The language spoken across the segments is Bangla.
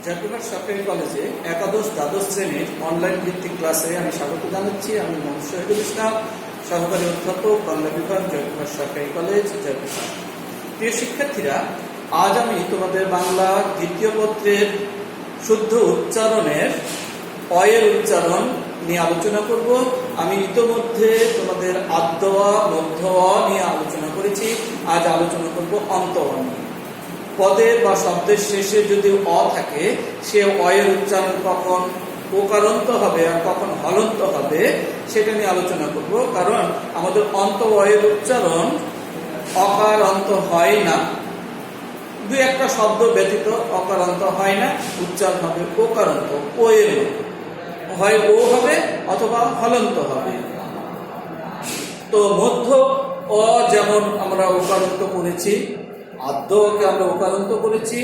জাতীয় সরকারি কলেজে একাদশ দ্বাদশ শ্রেণীর অনলাইন ভিত্তিক ক্লাসে আমি স্বাগত জানাচ্ছি। আমি মোহাম্মদ শহীদুল ইসলাম, সহকারী অধ্যাপক, বাংলা বিভাগ, জাতীয় সরকারি কলেজ, জয়পুরহাট। প্রিয় শিক্ষার্থীরা, আজ আমি তোমাদের বাংলা দ্বিতীয় পত্রের শুদ্ধ উচ্চারণের অয়ের উচ্চারণ নিয়ে আলোচনা করব। আমি ইতোমধ্যে তোমাদের আদ্য অ, মধ্য অ নিয়ে আলোচনা করেছি। আজ আলোচনা করব অন্ত অ নিয়ে। পদের বা শব্দের শেষে যদি অ থাকে, সে অয়ের উচ্চারণ কখন ওকারন্ত হবে আর কখন হলন্ত হবে সেটা নিয়ে আলোচনা করব। কারণ আমাদের অন্ত অয়ের উচ্চারণ অকারান্ত হয় না, দুই একটা শব্দ ব্যতীত অকারান্ত হয় না, উচ্চারণ হবে ওকারান্ত, ও এর হয় ও হবে অথবা হলন্ত হবে। তো মধ্য অ যেমন আমরা ওকারান্ত করেছি, আদ্যকে আমরা ওকারান্ত করেছি।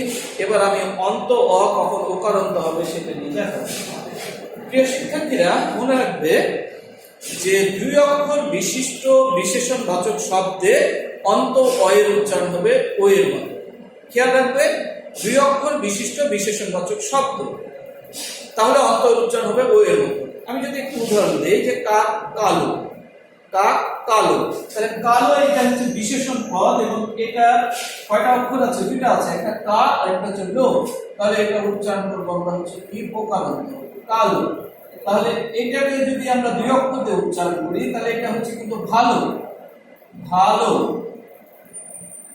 এবার আমি অন্ত অ কখন ওকারান্ত হবে সেটা নিয়ে দেখাবো। প্রিয় শিক্ষার্থীরা, মনে রাখবে যে দুই অক্ষর বিশিষ্ট বিশেষণবাচক শব্দে অন্ত অয়ের উচ্চারণ হবে ও এর মতো। খেয়াল রাখবে, দুই অক্ষর বিশিষ্ট বিশেষণবাচক শব্দ, তাহলে অন্ত উচ্চারণ হবে ও এর মতো। আমি যদি একটু উদাহরণ দিই, যে কাক কালো, কাক কালো, তাহলে কালো এটা হচ্ছে বিশেষণ পদ এবং এটা কয়টা অক্ষর আছে? দুইটা আছে, একটা কা আর একটা হচ্ছে লো। তাহলে এটা উচ্চারণ করবো আমরা হচ্ছে কি ওকারান্ত, কালো। তাহলে এটাকে যদি আমরা দুই অক্ষর দিয়ে উচ্চারণ করি তাহলে এটা হচ্ছে কিন্তু ভালো, ভালো।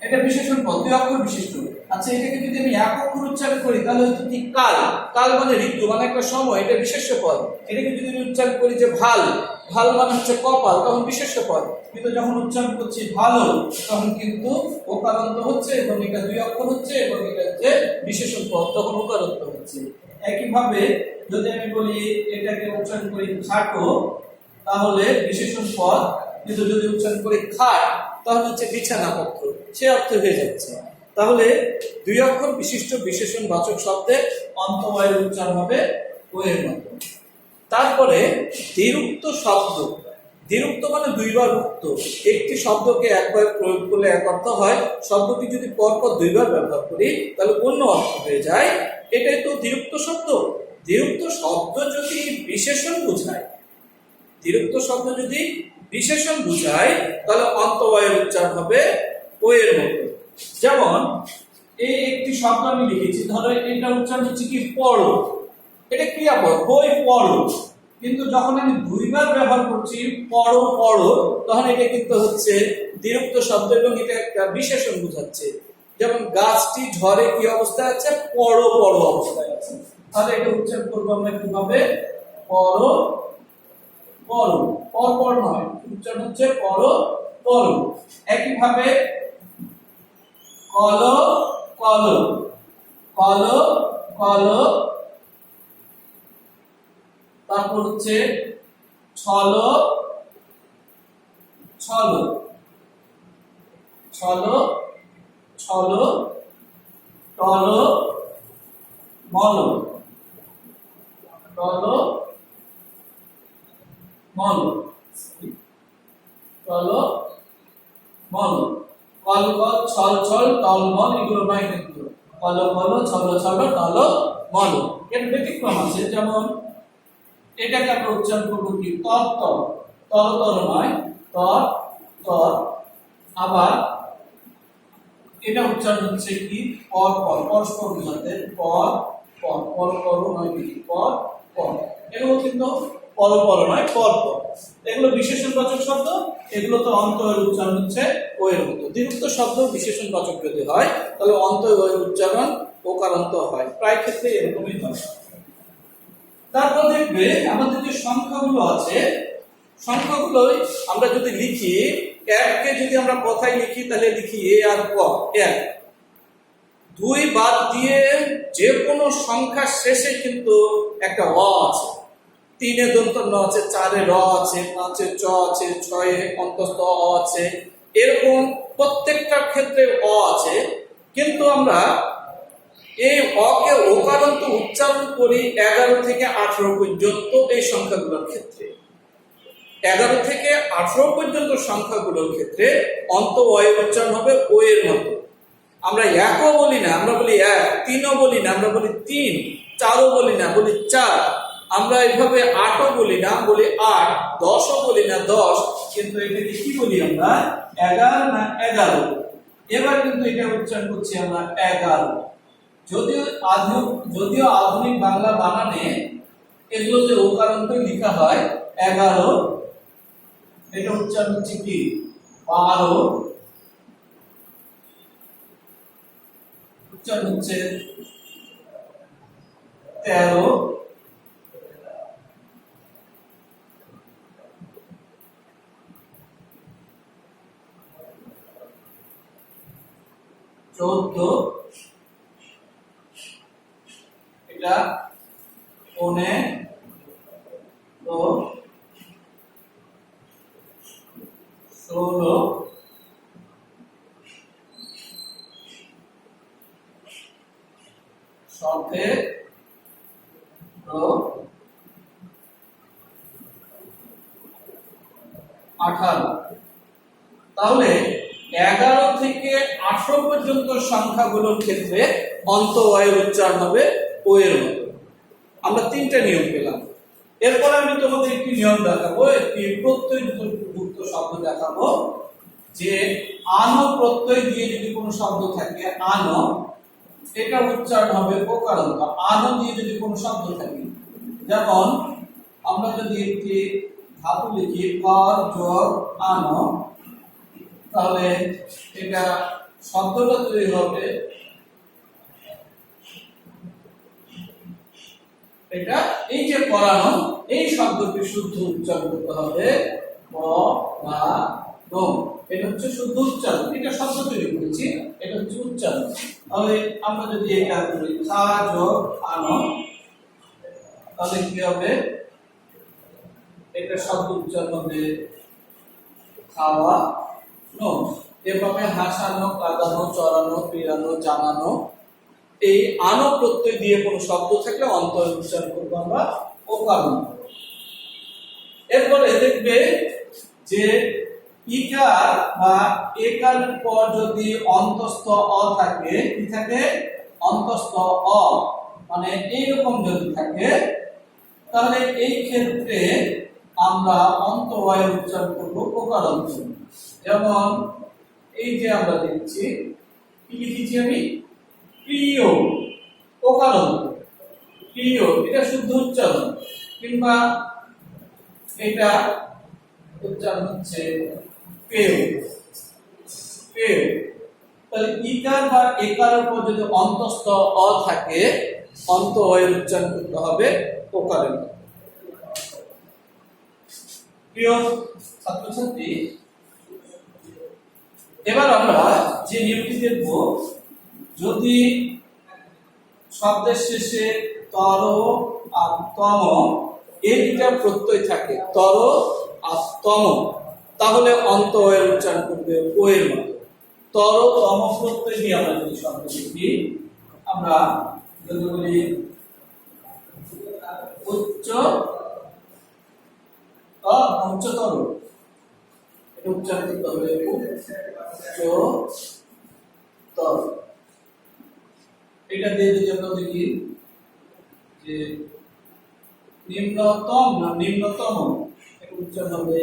এটা বিশেষণ পদ, দুই অক্ষর বিশিষ্ট। আচ্ছা, এটাকে যদি আমি এক অক্ষর উচ্চারণ করি তাহলে হচ্ছে কি কাল, কাল মানে ঋতু, মানে একটা সময়, এটা বিশেষ্য পদ। এটাকে যদি আমি উচ্চারণ করি যে ভাল, ভাল মানে হচ্ছে কপাল, তখন বিশেষ্য পদ। কিন্তু যখন উচ্চারণ করছি ভালো, তখন কিন্তু ওকারান্ত হচ্ছে এবং এটা দুই অক্ষর হচ্ছে এবং এটা হচ্ছে বিশেষণ পদ, তখন ওকারান্ত হচ্ছে। একইভাবে যদি আমি বলি এটাকে উচ্চারণ করি খাটো, তাহলে বিশেষণ পদ, কিন্তু যদি উচ্চারণ করি খাট তাহলে হচ্ছে বিছানা পক্ষ, সে অর্থ হয়ে যাচ্ছে। তাহলে দুই অক্ষর বিশিষ্ট বিশেষণবাচক শব্দে অন্ত অয়ের উচ্চারণ হবে ও এর মতো। তারপরে দ্বিরুক্ত শব্দ, দ্বিরুক্ত মানে দুইবার উক্ত। একটি শব্দকে একবার প্রয়োগ করলে এক অর্থ হয়, শব্দটি যদি পরপর দুইবার ব্যবহার করি তাহলে অন্য অর্থ হয়ে যায়। এটাই তো দ্বিরুক্ত শব্দ। দ্বিরুক্ত শব্দ যদি বিশেষণ বোঝায়, দ্বিরুক্ত শব্দ যদি বিশেষণ বোঝায় তাহলে অন্ত অয়ের উচ্চারণ হবে ও এর মতো। যেমন এই একটি শব্দ আমি লিখেছি, ধরো এটা উচ্চারণ হচ্ছে কি পড়ো, এটা ক্রিয়াপদ, বই পড়ো। কিন্তু যখন আমি দুইবার ব্যবহার করছি পড়ো পড়ো, তখন এটা কিন্তু হচ্ছে দ্বিরুক্ত শব্দ এবং এটা একটা বিশেষণ বোঝাচ্ছে। যেমন গাছটি ঝড়ে কি অবস্থায় আছে? পড়ো পড়ো অবস্থায় আছে। তাহলে এটা উচ্চারণ করবো আমরা কিভাবে? পড়ো পড়ো, পর পর নয়, উচ্চারণ হচ্ছে পড়ো পড়ো। একইভাবে কলো কলো, কলো কলো। তারপর হচ্ছে ছলো ছলো, ছলো ছলো, টলো মলো, টলো মলো, টলো মলো। কল কল, ছল ছল, টল মল, এগুলো নয় কিন্তু। কল কল, ছল ছল, টল মল। এর ব্যতিক্রম আছে, যেমন এটাকে আমরা উচ্চারণ করবো কি তর তর, তর তর নয়, তর তর। আবার এটা উচ্চারণ হচ্ছে কি পর পর, পরস্পর বোঝাতে, পর পর, পর পর নয় কি পর পর। এগুলো কিন্তু পর পর নয়, পর পর। এগুলো বিশেষণবাচক শব্দ, এগুলো তো অন্ত এর উচ্চারণ হচ্ছে ও এর মতো। দ্বিরুক্ত শব্দ বিশেষণবাচক যদি হয় তাহলে অন্ত এর উচ্চারণ ওকারান্ত হয়, প্রায় ক্ষেত্রে এরকমই হয়। তারপর দেখবে আমাদের যে সংখ্যাগুলো আছে, সংখ্যাগুলোই আমরা যদি লিখি, এককে যদি আমরা কথায় লিখি তাহলে লিখি এ আর ক, এক। দুই বাদ দিয়ে যে কোনো সংখ্যার শেষে কিন্তু একটা অ আছে, তিনে দন্ত ন আছে, চারে র আছে, পাঁচে চ আছে, ছয়ে অন্তস্থ অ আছে, এরকম প্রত্যেকটার ক্ষেত্রে অ আছে। কিন্তু আমরা এই অকে ওকারান্ত উচ্চারণ করি 11 থেকে 18 পর্যন্ত এই সংখ্যাগুলোর ক্ষেত্রে। 11 থেকে 18 পর্যন্ত সংখ্যাগুলোর ক্ষেত্রে অন্ত অয়ের উচ্চারণ হবে ও এর মতো। আমরা একও বলি না, আমরা বলি এক, তিনও বলি না, আমরা বলি তিন, চারও বলি না, বলি চার। আমরা এইভাবে আটও বলি না, বলি আট, দশও বলি না, দশ। কিন্তু এটাকে কি বলি আমরা? এগারো না এগারো। এবার কিন্তু এটা উচ্চারণ করছি আমরা এগারো। যদিও আধুনিক বাংলা বানানে এগুলোতে ওকারান্তই লেখা হয় এগারো, এটা উচ্চারণ হচ্ছে কি? বারো, উচ্চারণ হচ্ছে তেরো, চোদ্দ, এটা 15, 16, 17, 18। তাহলে 11 থেকে 18 পর্যন্ত সংখ্যাগুলোর ক্ষেত্রে অন্ত অয়ের উচ্চারণ হবে ও এর মতো। আমরা তিনটা নিয়ম পেলাম। এরপর আমি তোমাদের একটি নিয়ম দেখাবো, একটি প্রত্যয়যুক্ত শব্দ দেখাবো, যে আনো প্রত্যয় দিয়ে যদি কোনো শব্দ থাকে, আনো, এটা উচ্চারণ হবে ওকারান্ত। আনো দিয়ে যদি কোনো শব্দ থাকে, যেমন আমরা যদি একটি ধাতু লিখি কর যোগ আনো, তাহলে এটা শব্দটা তৈরি হবে, এটা এই যে পড়ানো, এই শব্দটি শুদ্ধ উচ্চারণ করতে হবে পড়ানো। এটা হচ্ছে শুদ্ধ উচ্চারণ, এটা শব্দ তৈরি করেছি, এটা হচ্ছে উচ্চারণ। তাহলে আমরা যদি এটা করি খা যোগ আনো, তাহলে কি হবে? এটা শব্দ উচ্চারণ হবে খাওয়া নো। এভাবে হাসানো, কাঁদানো, চড়ানো, ফিরানো, জানানো, এই আনো প্রত্যয় দিয়ে কোনো শব্দ থাকলে অন্তর উচ্চারণ করবো আমরা ওকারান্ত। এরপরে দেখবে যে ইকার বা একারের পর যদি অন্তস্থ অ থাকে, কি থাকে? অন্তস্থ অ, মানে এইরকম যদি থাকে, তাহলে এই ক্ষেত্রে আমরা অন্ত অয়ের উচ্চারণ করবো ওকারান্ত। যেমন এই যে আমরা দেখছি, কি লিখেছি আমি? প্রিয়, ওকারান্ত, প্রিয়, এটা শুদ্ধ উচ্চারণ। কিংবা এটা উচ্চারণ হচ্ছে পেয়, পেয়। তাহলে ইকার বা একারের উপর যদি অন্তস্থ অ থাকে, অন্ত অয়ের উচ্চারণ করতে হবে ওকারান্ত। প্রিয় ছাত্রছাত্রী, এবার আমরা যে নিয়মটি দেখব, যদি শব্দের শেষে তর আর তম এই দুটা প্রত্যয় থাকে, তর আর তম, তাহলে অন্ত অয়ের উচ্চারণ করবে ও এর মতো। তর তম প্রত্যয় দিয়ে আমরা যদি শব্দ লিখি, আমরা যদি বলি উচ্চ উচ্চতর, এটা উচ্চারণ করতে হবে উচ্চতর। এটা দিয়ে যদি আমরা দেখি যে নিম্নতম না নিম্নতম, এটা উচ্চারণ হবে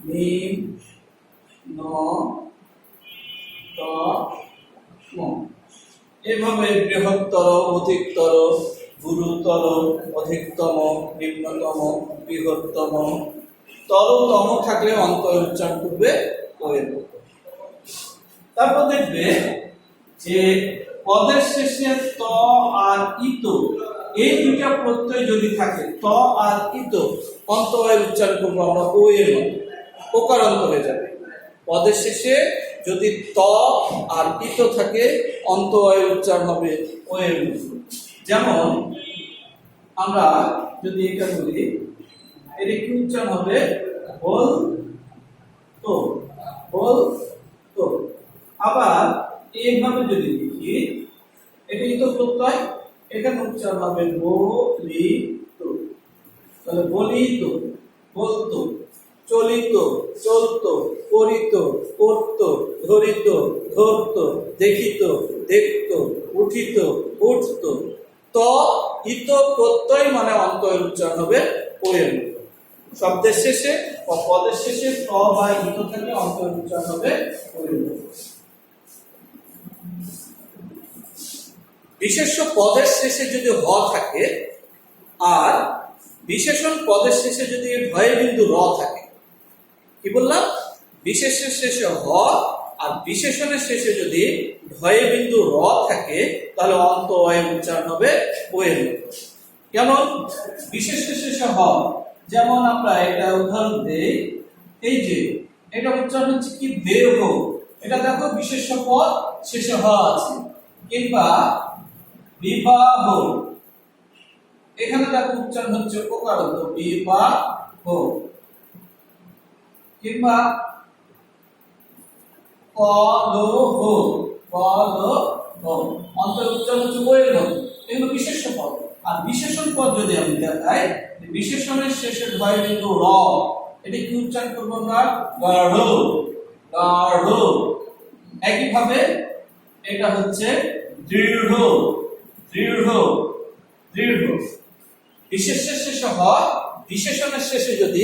নিম্নতম। এভাবে বৃহত্তর, অধিকতর, গুরুতর, অধিকতম, নিম্নতম, বৃহত্তম, তরতম থাকলে অন্তর উচ্চারণ করবে ও এর মতো। তারপর দেখবে যে পদের শেষে ত আর ইত, এই দুইটা প্রত্যয় যদি থাকে, ত আর ইত, অন্ত অয়ের উচ্চারণ করবো আমরা ও এর মতো, ওকারান্ত হয়ে যাবে। পদের শেষে যদি ত আর ইত থাকে, অন্ত অয়ের উচ্চারণ হবে ও এর মতো। যেমন আমরা যদি এটা বলি, এর কি উচ্চারণ হবে? বল তো, বল তো। আবার এইভাবে যদি লিখি, এটাই তো প্রত্যয়, এখানে উচ্চারণ হবে বলি তো, তাহলে বলি তো, বলতো। চলিত, চলত, করিত, করত, ধরিত, ধরত, দেখিত, দেখত, উঠিত, উঠত। ত ইত প্রত্যয় মানে অন্ত এর উচ্চারণ হবে ওয়ের মতো। শব্দের শেষে ও পদের শেষে ত বা ইত থাকলে অন্ত এর উচ্চারণ হবে ওয়ের মতো। বিশেষ্য পদের শেষে যদি হ থাকে আর বিশেষণ পদের শেষে যদি ঢয়ে বিন্দু র থাকে, কি বললাম? বিশেষের শেষে হ আর বিশেষণের শেষে যদি ঢয়ে বিন্দু র থাকে তাহলে অন্ত অয়ের উচ্চারণ হবে ওয়ের মতো। যেমন বিশেষের শেষে হ, যেমন আমরা এটা উদাহরণ দেই, এই যে এটা উচ্চারণ হচ্ছে কি দেহ, এটা দেখো বিশেষ্য পদ শেষে হ আছে। কিংবা বিবাহ, এখানে দেখো উচ্চারণ হচ্ছে ওকারন্ত বিবাহ। কিংবা কলহ, কলহ, অন্তর উচ্চারণ হচ্ছে ওয়ের মতো। এগুলো বিশেষ্য পদ। আর বিশেষণ পদ যদি আমি দেখাই, বিশেষণের শেষে ঢয় বিন্দু র, এটা কি উচ্চারণ করবো আমরা? গাঢ়, গাঢ়। একইভাবে এটা হচ্ছে দৃঢ়, দৃঢ়, দৃঢ়। বিশেষের শেষে হ, বিশেষণের শেষে যদি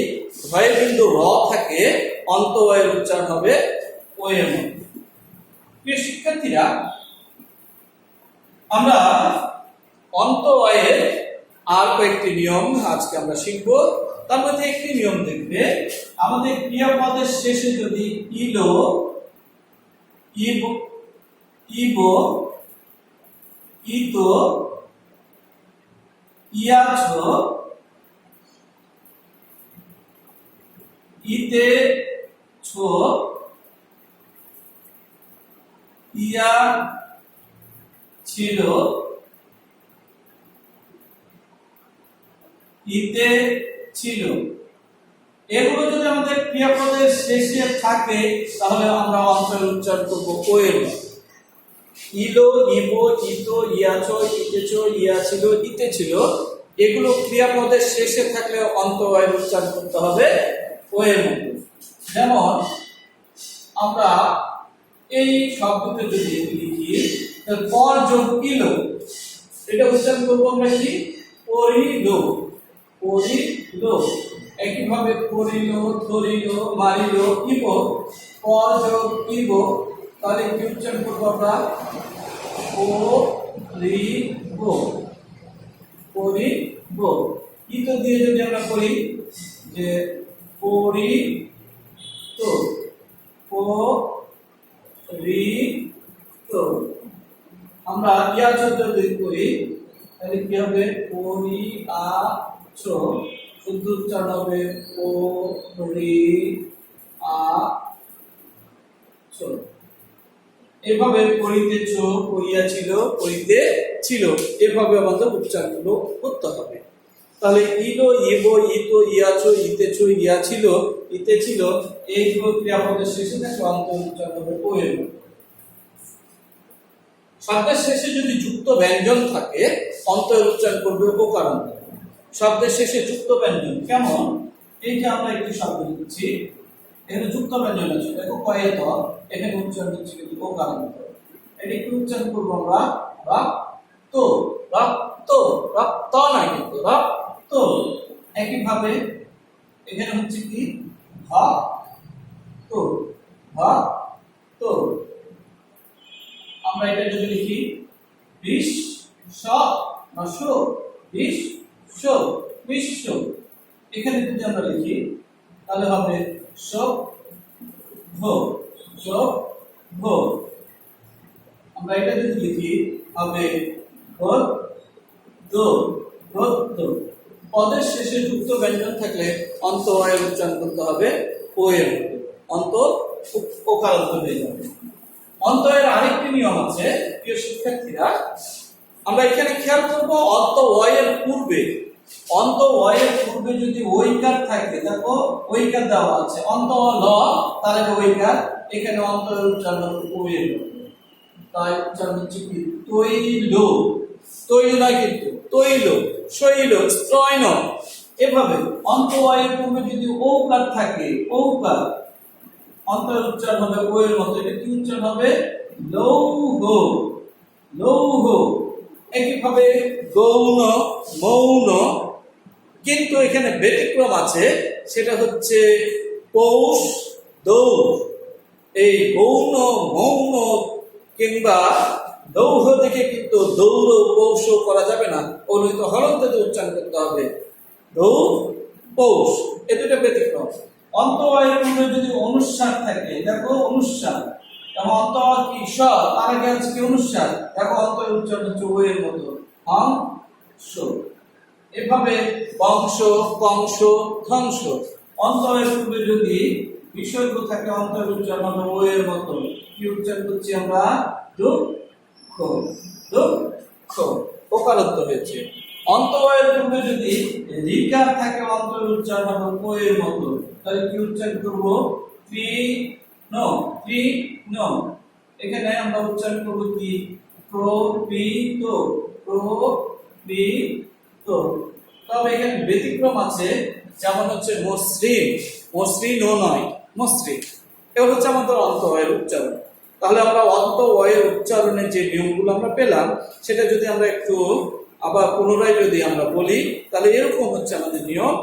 ঢয় বিন্দু র থাকে অন্ত এর উচ্চারণ হবে ওয়ের মতো। প্রিয় শিক্ষার্থীরা, আমরা অন্ত এর আর কয়েকটি নিয়ম আজকে আমরা শিখব। তার মধ্যে একটি নিয়ম দেখবে, আমাদের ক্রিয়াপদের শেষে যদি ইলো, ইব, ইব, ইতো, ইয়াছ, ইতে ছো, ইয়া ছিল, ইতে ছিল, এগুলো যদি আমাদের ক্রিয়াপদের শেষে থাকে তাহলে আমরা অন্তর উচ্চারণ করবো ও এর। ইলো, ইবো, ইতো, ইয়াছো, ইতেছো, ইয়া ছিল, ইতে ছিল, এগুলো ক্রিয়াপদের শেষে থাকলে অন্ত এর উচ্চারণ করতে হবে ও এর মতো। যেমন আমরা এই শব্দকে যদি লিখি, পর যোগ ইলো, এটা উচ্চারণ করবো আমরা কি? পরিল, পরিল। একইভাবে পরিল, ধরিল, মারিল, ইব, পর যোগ ইব, তাহলে কি উচ্চারণ করবো আমরা? পরিব, পরিব। ইতো দিয়ে যদি আমরা করি যে পরিত, পরিত। আমরা ইয়াছ যদি করি তাহলে কি হবে? পরিআছ, শুদ্ধ উচ্চারণ হবে পরিআছ। এভাবে পরিতেছ, পরিয়াছিল, পরিতে ছিল, এভাবে আমাদের উচ্চারণগুলো করতে হবে। তাহলে ইলো, ইবো, ইতো, ইয়াছো, ইতেছো, ইয়া ছিল, ইতে ছিল, এইগুলো ক্রিয়াপদের শেষে থাকে অন্ত উচ্চারণ হবে ও এর মতো। শব্দের শেষে যদি যুক্ত ব্যঞ্জন থাকে অন্তর উচ্চারণ করবে ওকারান্ত। শব্দের শেষে যুক্ত ব্যঞ্জন কেমন? এই যে আমরা একটি শব্দ লিখছি, এখানে যুক্ত ব্যঞ্জন আছে, দেখো কয়েত, এখানে উচ্চারণ হচ্ছে কিন্তু ওকারান্ত। এটা কি উচ্চারণ করবো আমরা? রক্ত, রক্ত, রক্ত না কিন্তু রক্ত। একইভাবে এখানে হচ্ছে কি? ভক্ত, ভক্ত। আমরা এটা যদি লিখি বিশ্ব, বিশ্ব, বিশ্ব, এখানে যদি আমরা লিখি তাহলে হবে সভ্য, সভ্য। আমরা এটা যদি লিখি হবে গদ্য, গদ্য। পদের শেষে যুক্ত ব্যঞ্জন থাকলে অন্ত এর উচ্চারণ করতে হবে ও এর মতো, অন্ত ওকারান্ত হয়ে যাবে। অন্ত এর আরেকটি নিয়ম আছে প্রিয় শিক্ষার্থীরা, আমরা এখানে খেয়াল করবো অন্ত এর পূর্বে, অন্ত এর পূর্বে যদি ঐকার থাকে, দেখো ঐকার দেওয়া আছে, অন্ত ল তার আগে ঐকার, এখানে অন্ত এর উচ্চারণ হবে ও এর মতো। তাই উচ্চারণ হচ্ছে কি? তৈল, তৈল নয় কিন্তু তৈল, শৈল, স্ত্রৈন, এভাবে অন্ত অয়ের পূর্বে যদি ঔকার থাকে, ঔকার অন্তর উচ্চারণ হবে ও এর মতো, এটা কি উচ্চারণ হবে? লৌহ, লৌহ। একইভাবে গৌণ, মৌন, কিন্তু এখানে ব্যতিক্রম আছে, সেটা হচ্ছে পৌষ, দৌড়। এই গৌণ, মৌন কিংবা লৌহ দেখে কিন্তু দৌড়, পৌষ করা যাবে না, অনুহিত হলন্ত উচ্চারণ করতে হবে। দৌড়, পৌষ, এ দুটো ব্যতিক্রম। অন্ত অয়ের পূর্বে যদি অনুস্বার থাকে, দেখো অনুস্বার, এবং অন্ত কি স, তার আগে আছে কি অনুস্বার, দেখো অন্ত উচ্চারণ হচ্ছে ও এর মতো, হংস। এভাবে বংশ, কংস, ধ্বংস। অন্ত অয়ের পূর্বে যদি বিসর্গ থাকে, অন্ত উচ্চারণ হবে ও এর মতো, কি উচ্চারণ করছি আমরা? দুঃখ, দুঃখ, ওকারত্ব হয়েছে। অন্ত অয়ের পূর্বে যদি রিকার থাকে, অন্ত উচ্চারণ হবে ও এর মতো, তাহলে কি উচ্চারণ করবো? তৃণ, তৃণ। এখানে আমরা উচ্চারণ করবো কি? প্রকৃত, প্রকৃত। তবে এখানে ব্যতিক্রম আছে, যেমন হচ্ছে মসৃণ, মসৃণ ও নয়, মসৃণ। এগুলো হচ্ছে আমাদের অন্ত অয়ের উচ্চারণ। তাহলে আমরা অন্ত অয়ের উচ্চারণের যে নিয়মগুলো আমরা পেলাম, সেটা যদি আমরা একটু আবার পুনরায় যদি আমরা বলি, তাহলে এরকম হচ্ছে আমাদের নিয়ম,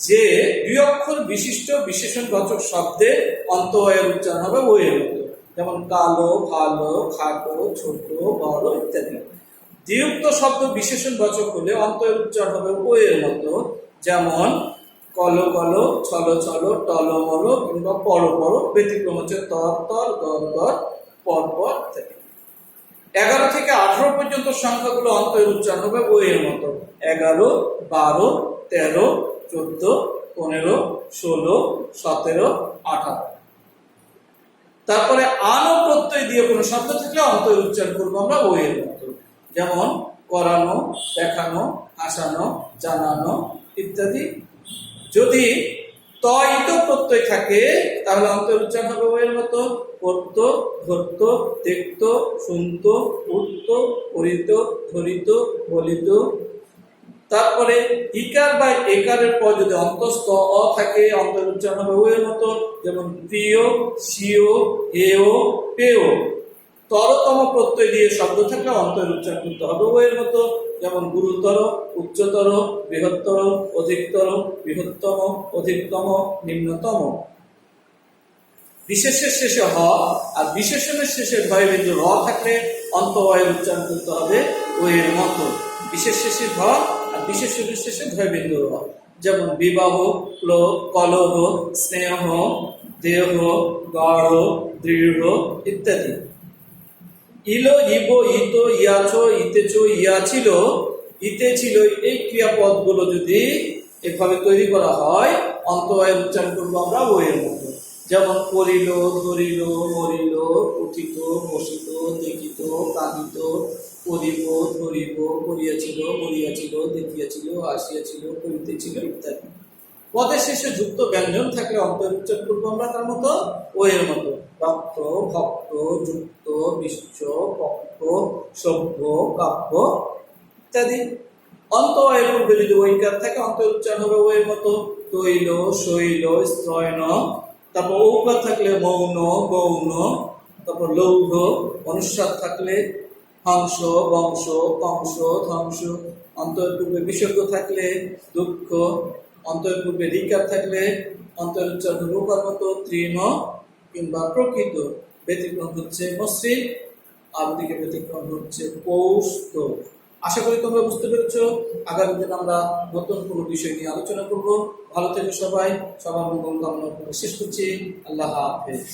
যে দুই অক্ষর বিশিষ্ট বিশেষণবাচক শব্দে অন্ত অয়ের উচ্চারণ হবে ও এর মতো, যেমন কালো, ভালো, খাটো, ছোট, বড় ইত্যাদি। দ্বিযুক্ত শব্দ বিশেষণবাচক হলে অন্ত এর উচ্চারণ হবে ও এর মতো, যেমন কলো কলো, ছলো ছলো, টলো মলো কিংবা পড়ো পড়ো। ব্যতিক্রম হচ্ছে তর তর, দর দর, পর পর ইত্যাদি। 11 থেকে 18 পর্যন্ত সংখ্যাগুলো অন্ত এর উচ্চারণ হবে ও এর মতো, 11, 12, 13, 14, 15, 16, 17, 18। তারপরে আনো প্রত্যয় দিয়ে কোনো শব্দ থাকলে অন্ত এর উচ্চারণ করবো আমরা ও এর মতো, যেমন করানো, দেখানো, হাসানো, জানানো ইত্যাদি। যদি তয়িত প্রত্যয় থাকে, তাহলে অন্তর উচ্চারণ হবে ও এর মতো, পড়ত, ধরত, দেখত, শুনত, উঠত, পড়িত, ধরিত, বলিত। তারপরে ইকার বা একারের পর যদি অন্তস্থ অ থাকে, অন্তর উচ্চারণ হবে ও এর মতো, যেমন প্রিয়, সিও, হেও, পেও। তরতম প্রত্যয় দিয়ে শব্দ থাকলে অন্তর উচ্চারণ করতে হবে ও এর মতো, যেমন গুরুতর, উচ্চতর, বৃহত্তর, অধিকতর, বৃহত্তম, অধিকতম, নিম্নতম। বিশেষের শেষে হ আর বিশেষণের শেষে ভয়বিন্দু র থাকলে অন্ত অয়ের উচ্চারণ করতে হবে ও এর মতো, বিশেষ শেষে ভ আর বিশেষণের শেষে ভয়বিন্দু র, যেমন বিবাহ, কলহ, স্নেহ, দেহ, গড়, দৃঢ় ইত্যাদি। ইলো, ইবো, ইতো, ইয়াছো, ইতেছো, ইয়াছিল, ইতে ছিল, এই ক্রিয়াপদগুলো যদি এভাবে তৈরি করা হয়, অন্ত অয়ের উচ্চারণ করবো আমরা ও এর মতো, যেমন করিল, ধরিল, মরিল, উঠিত, বসিত, দেখিত, কাঁদিত, করিব, ধরিব, করিয়াছিল, মরিয়াছিল, দেখিয়াছিল, আসিয়াছিল, করিতেছিল ইত্যাদি। পদের শেষে যুক্ত ব্যঞ্জন থাকলে অন্ত উচ্চারণ করবো আমরা তার মতো ও এর মতো, রক্ত, ভক্ত, যুক্ত, বিশ্ব, পক্ষ, সভ্য, কাব্য ইত্যাদি। অন্ত এর পূর্বে যদি ঐকার থাকে, অন্ত উচ্চারণ হবে ও এর মতো, তৈল, শৈল, স্ত্রয়ন। তারপর ঔকার থাকলে মৌন, গৌণ। তারপর লৌহ। অনুস্বার থাকলে হংস, বংশ, কংস, ধ্বংস। অন্তর পূর্বে বিসর্গ থাকলে দুঃখ। অন্তর পূর্বে রিকার থাকলে অন্তর উচ্চারণ রূপার মতো, তৃণ কিংবা প্রকৃত। ব্যতিক্রম হচ্ছে মসৃণ, আর দিকে ব্যতিক্রম হচ্ছে পৌষ। আশা করি তোমরা বুঝতে পেরেছো। আগামী দিন আমরা নতুন কোনো বিষয় নিয়ে আলোচনা করব। ভালো থেকো সবাই, সবার মঙ্গল কামনা করে শেষ করছি। আল্লাহ হাফেজ।